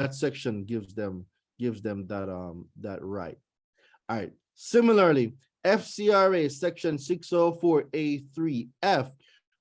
that section gives them that right. All right. Similarly, FCRA section 604A3F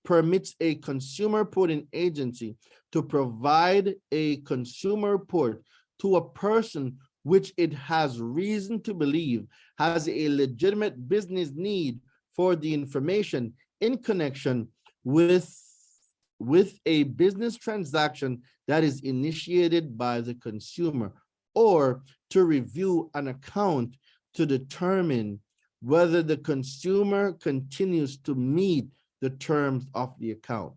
permits a consumer reporting agency to provide a consumer report to a person which it has reason to believe has a legitimate business need for the information in connection with a business transaction that is initiated by the consumer, or to review an account to determine whether the consumer continues to meet the terms of the account.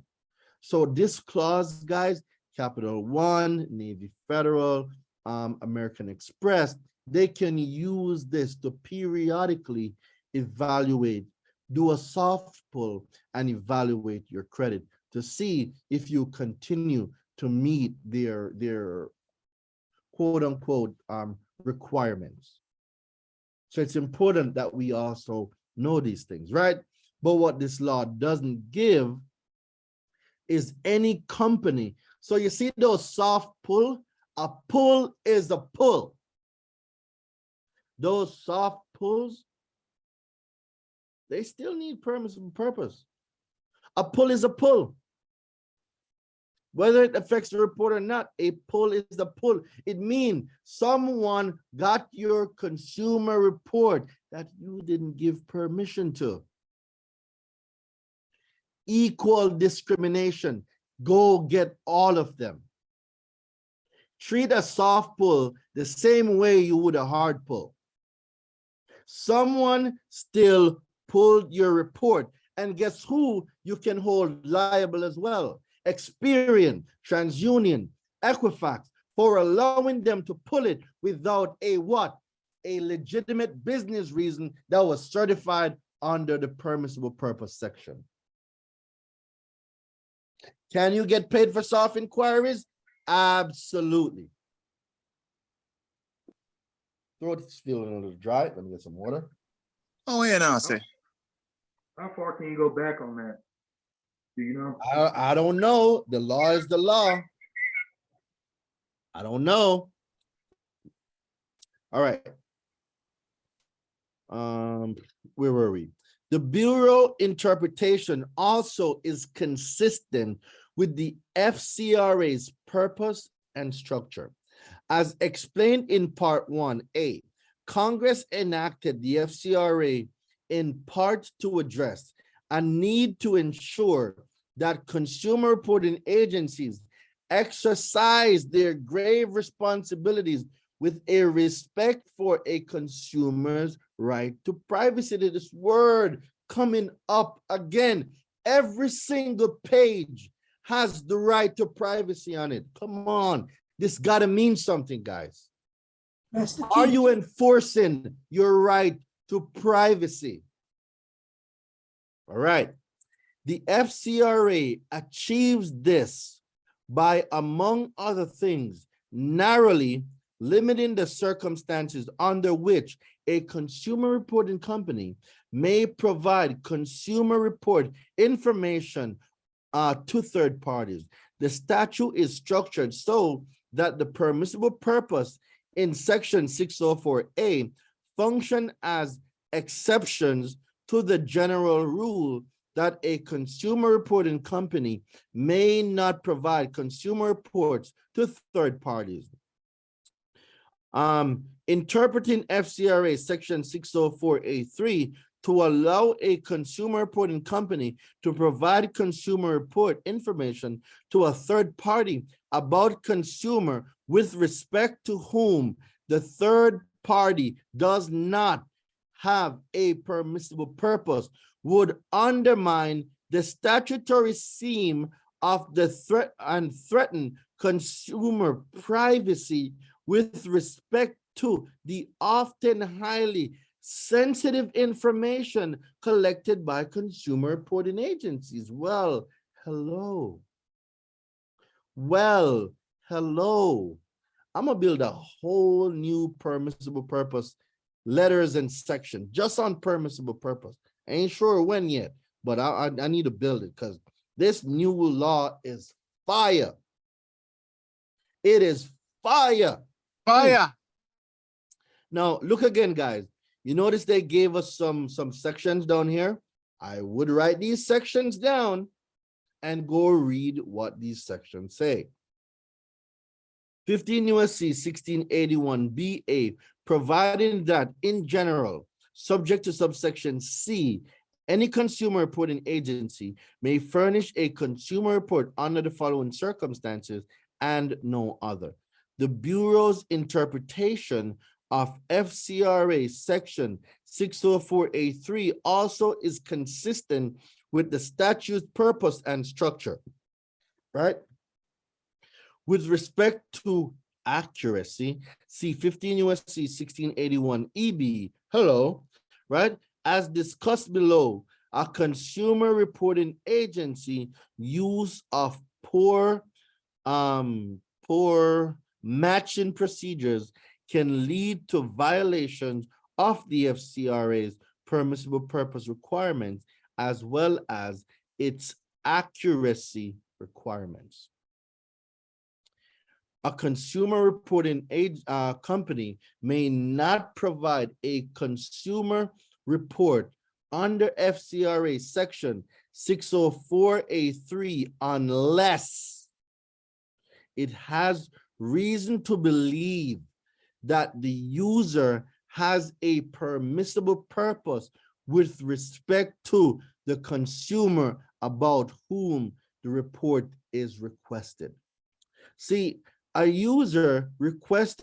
So this clause, guys, Capital One, Navy Federal, American Express, they can use this to periodically evaluate, do a soft pull and evaluate your credit to see if you continue to meet their quote unquote requirements. So it's important that we also know these things, right? But what this law doesn't give is any company. So you see those soft pull, a pull is a pull. Those soft pulls, they still need permissible purpose. A pull is a pull. Whether it affects the report or not, a pull is a pull. It means someone got your consumer report that you didn't give permission to. Equal discrimination. Go get all of them. Treat a soft pull the same way you would a hard pull. Someone still pulled your report, and guess who you can hold liable as well? Experian, TransUnion, Equifax, for allowing them to pull it without a what? A legitimate business reason that was certified under the permissible purpose section. Can you get paid for soft inquiries? Absolutely. Throat is feeling a little dry. Let me get some water. Oh, yeah, no, I say. How far can you go back on that? Do you know? I don't know. The law is the law. I don't know. All right. Where were we? The Bureau interpretation also is consistent with the FCRA's purpose and structure. As explained in Part 1A, Congress enacted the FCRA in part to address a need to ensure that consumer reporting agencies exercise their grave responsibilities with a respect for a consumer's right to privacy. This word coming up again. Every single page has the right to privacy on it. Come on, this gotta mean something, guys. Are you enforcing your right to privacy? All right. The FCRA achieves this by, among other things, narrowly limiting the circumstances under which a consumer reporting company may provide consumer report information to third parties. The statute is structured so that the permissible purpose in section 604A function as exceptions to the general rule that a consumer reporting company may not provide consumer reports to third parties. Interpreting FCRA section 604A3 to allow a consumer reporting company to provide consumer report information to a third party about consumer with respect to whom the third party does not have a permissible purpose would undermine the statutory scheme of the threat and threaten consumer privacy with respect to the often highly sensitive information collected by consumer reporting agencies. Well, hello. Well, hello. I'm gonna build a whole new permissible purpose letters and section just on permissible purpose. I ain't sure when yet, but I need to build it because this new law is fire. It is fire. Fire. Now, look again, guys. You notice they gave us some sections down here. I would write these sections down and go read what these sections say. 15 U.S.C. 1681 B.A. providing that in general, subject to subsection C, any consumer reporting agency may furnish a consumer report under the following circumstances and no other. The Bureau's interpretation of FCRA section 604A3 also is consistent with the statute's purpose and structure, right? With respect to accuracy, see 15 U.S.C. 1681 EB, hello, right? As discussed below, a consumer reporting agency use of poor matching procedures can lead to violations of the FCRA's permissible purpose requirements as well as its accuracy requirements. A consumer reporting company may not provide a consumer report under FCRA section 604A3 unless it has reason to believe that the user has a permissible purpose with respect to the consumer about whom the report is requested. See, a user's request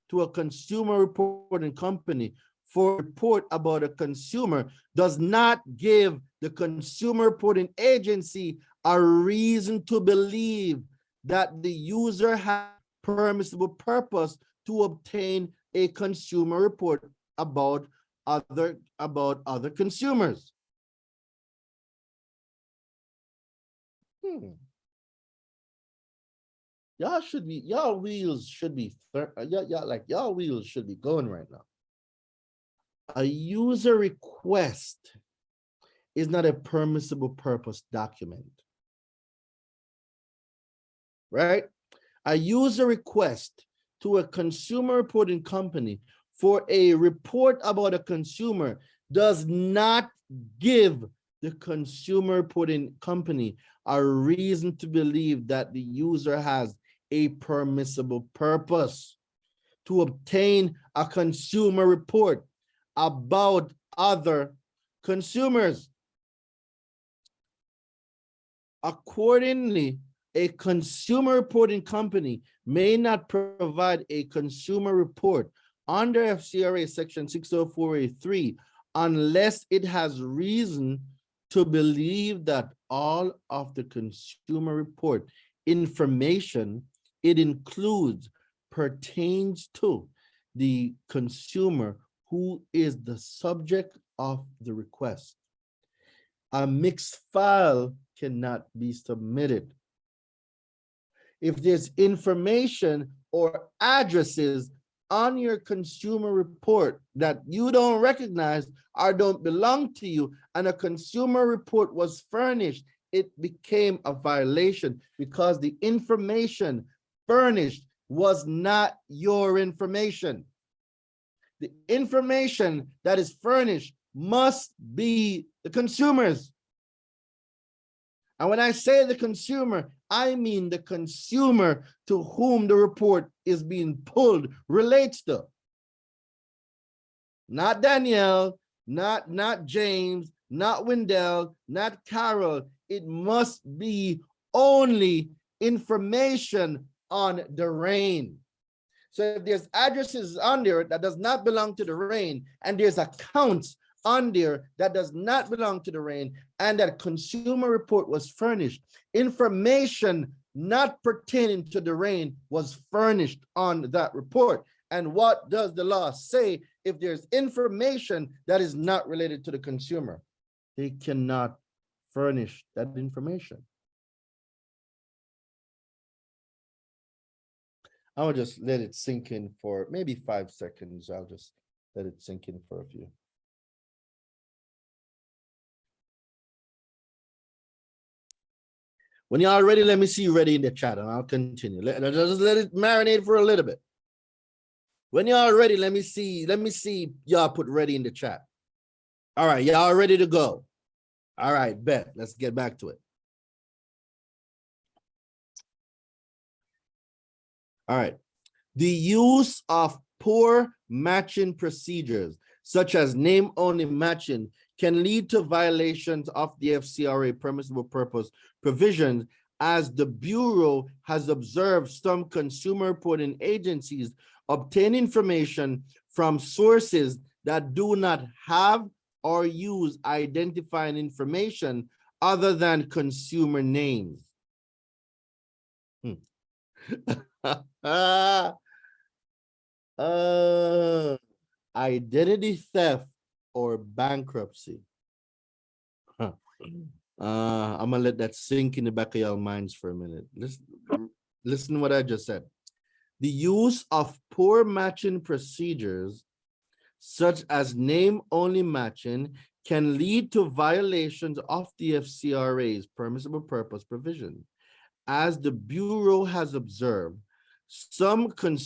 to a consumer reporting company for a report about a consumer does not give the consumer reporting agency a reason to believe that the user has permissible purpose to obtain a consumer report about other consumers. Y'all wheels should be going right now. A user request is not a permissible purpose document, right? A user request to a consumer reporting company for a report about a consumer does not give the consumer reporting company a reason to believe that the user has a permissible purpose to obtain a consumer report about other consumers. Accordingly, a consumer reporting company may not provide a consumer report under FCRA section 604A3 unless it has reason to believe that all of the consumer report information it includes pertains to the consumer who is the subject of the request. A mixed file cannot be submitted. If there's information or addresses on your consumer report that you don't recognize or don't belong to you, and a consumer report was furnished, it became a violation because the information furnished was not your information. The information that is furnished must be the consumer's. And when I say the consumer, I mean the consumer to whom the report is being pulled relates to. Not Danielle, not James, not Wendell, not Carol. It must be only information on the rain. So if there's addresses on there that does not belong to the rain, and there's accounts on there that does not belong to the rain, and that consumer report was furnished, information not pertaining to the rain was furnished on that report. And what does the law say? If there's information that is not related to the consumer, they cannot furnish that information. I will just let it sink in for maybe 5 seconds. I'll just let it sink in for a few. When y'all ready, let me see you ready in the chat and I'll continue. Just let it marinate for a little bit. When y'all ready, let me see y'all put ready in the chat. All right, y'all ready to go. All right, bet. Let's get back to it. All right. The use of poor matching procedures, such as name-only matching, can lead to violations of the FCRA permissible purpose provisions, as the Bureau has observed some consumer reporting agencies obtain information from sources that do not have or use identifying information other than consumer names. Identity theft or bankruptcy. I'm gonna let that sink in the back of your minds for a minute. Listen to what I just said. The use of poor matching procedures, such as name-only matching, can lead to violations of the FCRA's permissible purpose provision. As the Bureau has observed, some consumer